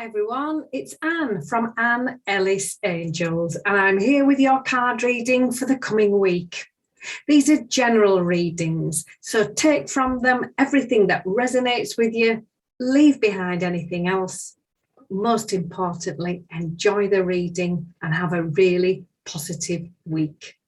Hi everyone, it's Anne from Anne Ellis Angels, and I'm here with your card reading for the coming week. These are general readings, so take from them everything that resonates with you, leave behind anything else. Most importantly, enjoy the reading and have a really positive week.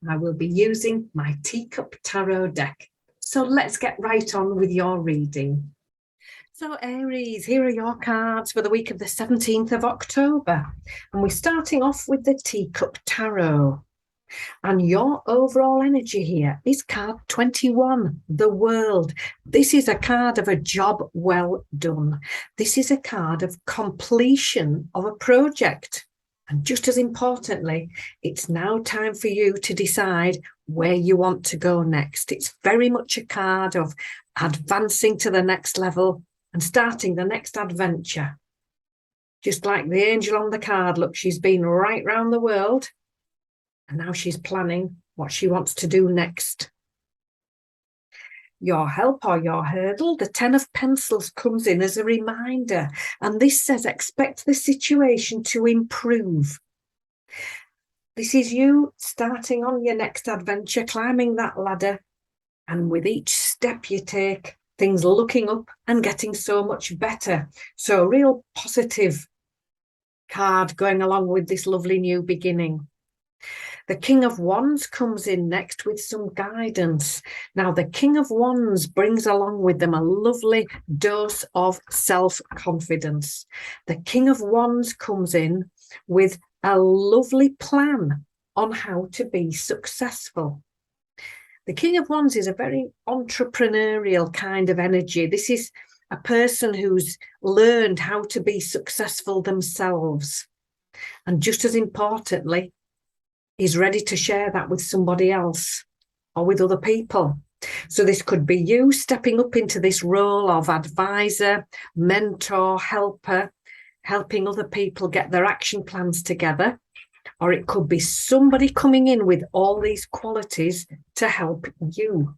I will be using my Teacup Tarot deck, so let's get right on with your reading. So Aries, here are your cards for the week of the 17th of October. And we're starting off with the Teacup Tarot. And your overall energy here is card 21, the World. This is a card of a job well done. This is a card of completion of a project. And just as importantly, it's now time for you to decide where you want to go next. It's very much a card of advancing to the next level and starting the next adventure. Just like the angel on the card, look, she's been right round the world and now she's planning what she wants to do next. Your help or your hurdle, the 10 of Pentacles comes in as a reminder, and this says expect the situation to improve. This is you starting on your next adventure, climbing that ladder, and with each step you take, things looking up and getting so much better. So a real positive card going along with this lovely new beginning. The King of Wands comes in next with some guidance. Now, the King of Wands brings along with them a lovely dose of self-confidence. The King of Wands comes in with a lovely plan on how to be successful. The King of Wands is a very entrepreneurial kind of energy. This is a person who's learned how to be successful themselves. And just as importantly, is ready to share that with somebody else or with other people. So this could be you stepping up into this role of advisor, mentor, helper, helping other people get their action plans together. Or it could be somebody coming in with all these qualities to help you.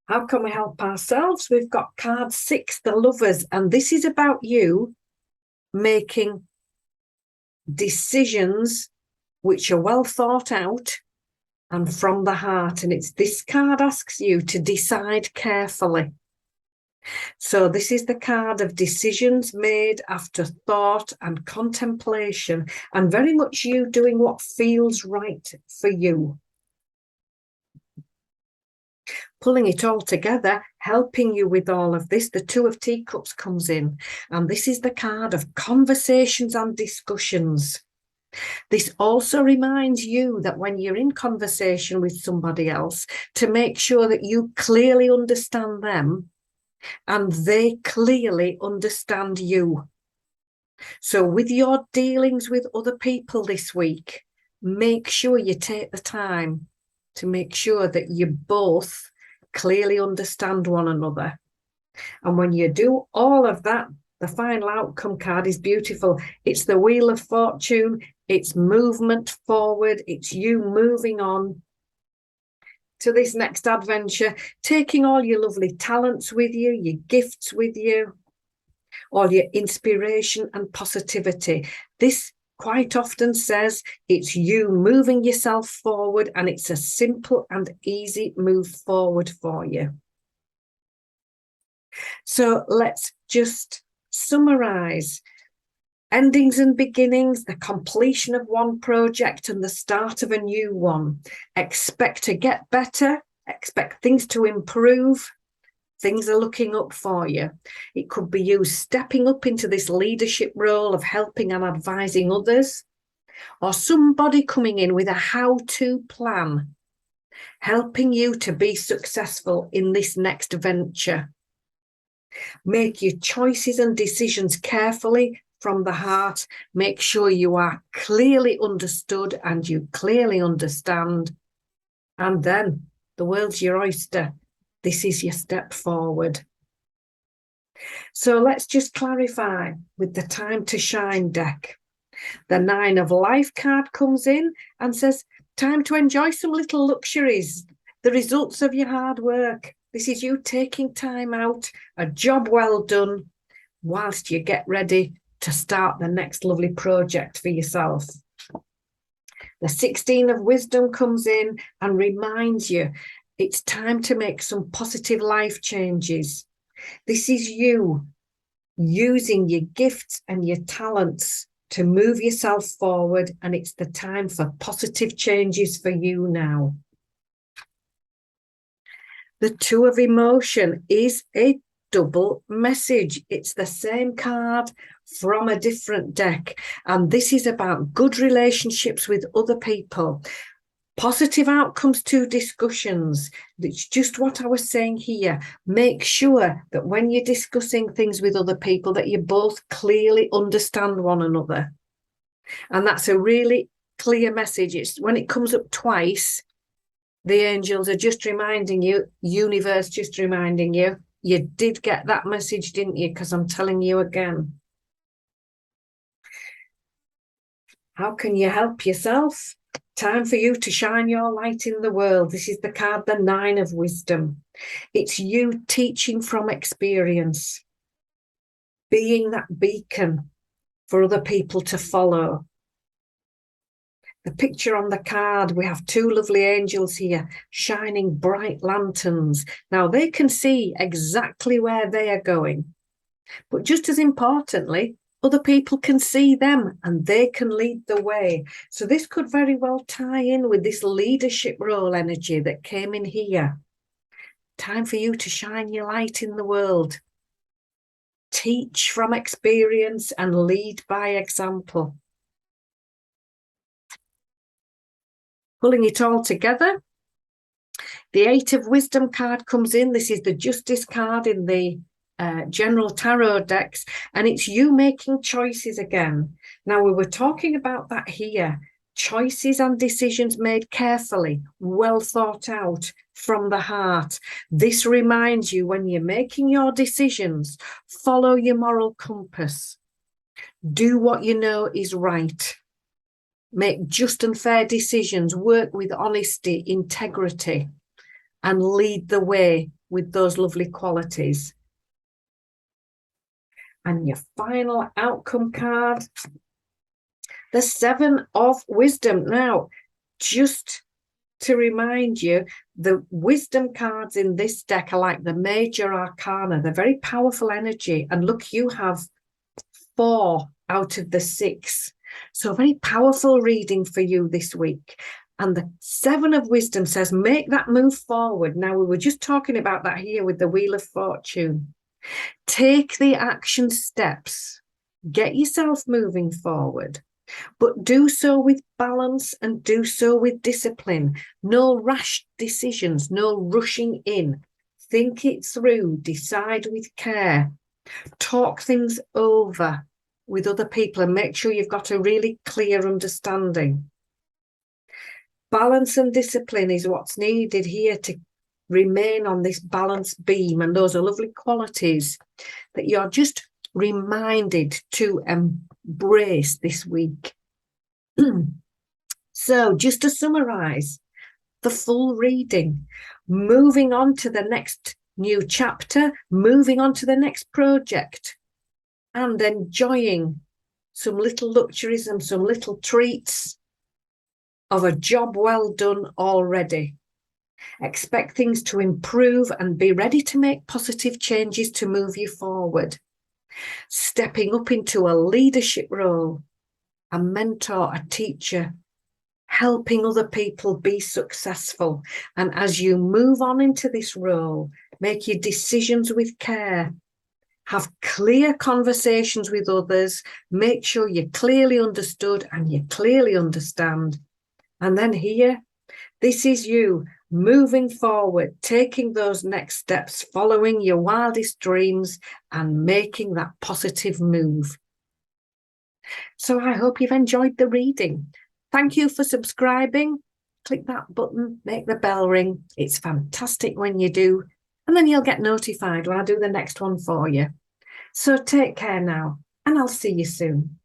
How can we help ourselves? We've got card 6, the Lovers, and this is about you making decisions which are well thought out and from the heart. And it's this card asks you to decide carefully. So this is the card of decisions made after thought and contemplation, and very much you doing what feels right for you. Pulling it all together, helping you with all of this, the Two of Teacups comes in, and this is the card of conversations and discussions. This also reminds you that when you're in conversation with somebody else, to make sure that you clearly understand them and they clearly understand you. So with your dealings with other people this week, make sure you take the time to make sure that you both clearly understand one another. And when you do all of that, the final outcome card is beautiful. It's the Wheel of Fortune. It's movement forward. It's you moving on to this next adventure, taking all your lovely talents with you, your gifts with you, all your inspiration and positivity. This quite often says it's you moving yourself forward, and it's a simple and easy move forward for you. So let's just summarize. Endings and beginnings, the completion of one project and the start of a new one. Expect to get better, expect things to improve. Things are looking up for you. It could be you stepping up into this leadership role of helping and advising others, or somebody coming in with a how-to plan, helping you to be successful in this next venture. Make your choices and decisions carefully from the heart. Make sure you are clearly understood and you clearly understand. And then the world's your oyster. This is your step forward. So let's just clarify with the Time to Shine deck. The 9 of Life card comes in and says, time to enjoy some little luxuries, the results of your hard work. This is you taking time out, a job well done, whilst you get ready to start the next lovely project for yourself. The 16 of wisdom comes in and reminds you it's time to make some positive life changes. This is you using your gifts and your talents to move yourself forward, and it's the time for positive changes for you now. The Two of Emotion is a double message. It's the same card from a different deck, and this is about good relationships with other people, positive outcomes to discussions. It's just what I was saying here. Make sure that when you're discussing things with other people that you both clearly understand one another, and that's a really clear message. It's when it comes up twice, the angels are just reminding you, universe just reminding you, you did get that message, didn't you? Because I'm telling you again. How can you help yourself? Time for you to shine your light in the world. This is the card, the Nine of Wisdom. It's you teaching from experience, being that beacon for other people to follow. The picture on the card, we have two lovely angels here, shining bright lanterns. Now, they can see exactly where they are going. But just as importantly, other people can see them and they can lead the way. So this could very well tie in with this leadership role energy that came in here. Time for you to shine your light in the world. Teach from experience and lead by example. Pulling it all together, the Eight of Wisdom card comes in. This is the Justice card in the general tarot decks, and it's you making choices again. Now, we were talking about that here. Choices and decisions made carefully, well thought out, from the heart. This reminds you, when you're making your decisions, follow your moral compass. Do what you know is right. Make just and fair decisions, work with honesty, integrity, and lead the way with those lovely qualities. And your final outcome card, the Seven of Wisdom. Now, just to remind you, the wisdom cards in this deck are like the major arcana. They're very powerful energy. And look, you have 4 out of the 6. So a very powerful reading for you this week. And the Seven of Wisdom says, make that move forward. Now, we were just talking about that here with the Wheel of Fortune. Take the action steps. Get yourself moving forward. But do so with balance and do so with discipline. No rash decisions, no rushing in. Think it through. Decide with care. Talk things over with other people and make sure you've got a really clear understanding. Balance and discipline is what's needed here to remain on this balance beam, and those are lovely qualities that you're just reminded to embrace this week. So just to summarize the full reading, moving on to the next new chapter, moving on to the next project, and enjoying some little luxuries and some little treats of a job well done already. Expect things to improve and be ready to make positive changes to move you forward. Stepping up into a leadership role, a mentor, a teacher, helping other people be successful. And as you move on into this role, make your decisions with care. Have clear conversations with others. Make sure you're clearly understood and you clearly understand. And then here, this is you moving forward, taking those next steps, following your wildest dreams and making that positive move. So I hope you've enjoyed the reading. Thank you for subscribing. Click that button, make the bell ring. It's fantastic when you do. And then you'll get notified when I do the next one for you. So take care now, and I'll see you soon.